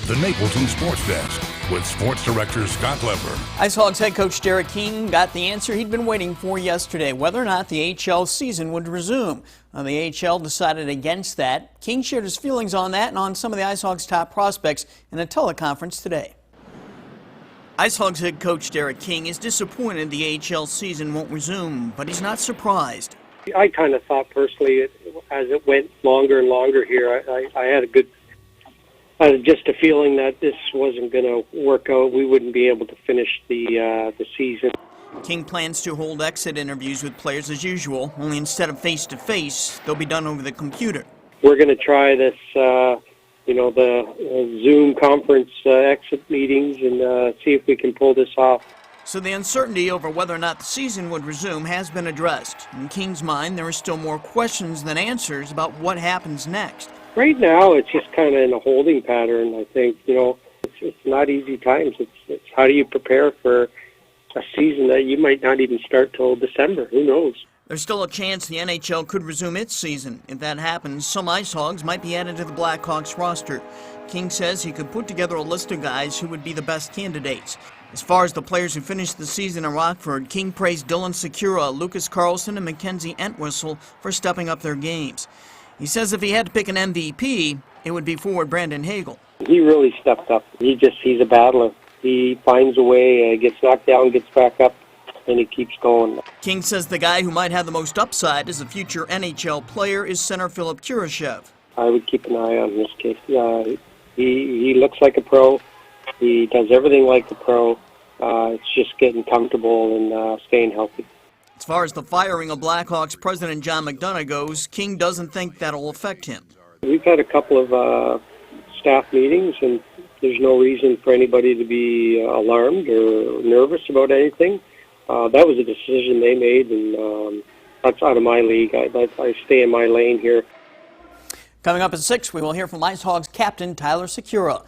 the Napleton Sports Desk with Sports Director Scott Lepper. IceHogs head coach Derek King got the answer he'd been waiting for yesterday, whether or not the AHL season would resume. The AHL decided against that. King shared his feelings on that and on some of the IceHogs' top prospects in a teleconference today. IceHogs head coach Derek King is disappointed the AHL season won't resume, but he's not surprised. I kind of thought personally, as it went longer and longer here, I had just a feeling that this wasn't going to work out. We wouldn't be able to finish the season. King plans to hold exit interviews with players as usual, only instead of face-to-face, they'll be done over the computer. We're going to try this, the Zoom conference exit meetings and see if we can pull this off. So the uncertainty over whether or not the season would resume has been addressed. In King's mind, there are still more questions than answers about what happens next. Right now, it's just kind of in a holding pattern. I think, it's not easy times. It's how do you prepare for a season that you might not even start till December? Who knows? There's still a chance the NHL could resume its season. If that happens, some IceHogs might be added to the Blackhawks roster. King says he could put together a list of guys who would be the best candidates. As far as the players who finished the season in Rockford, King praised Dylan Secura, Lucas Carlson, and Mackenzie Entwistle for stepping up their games. He says if he had to pick an MVP, it would be forward Brandon Hagel. He really stepped up. He's a battler. He finds a way, gets knocked down, gets back up, and he keeps going. King says the guy who might have the most upside as a future NHL player is center Philip Kurashev. I would keep an eye on this case. He looks like a pro. He does everything like a pro. It's just getting comfortable and staying healthy. As far as the firing of Blackhawks president John McDonough goes, King doesn't think that'll affect him. We've had a couple of staff meetings, and there's no reason for anybody to be alarmed or nervous about anything. That was a decision they made, and that's out of my league. I stay in my lane here. Coming up at 6, we will hear from IceHogs captain Tyler Secura.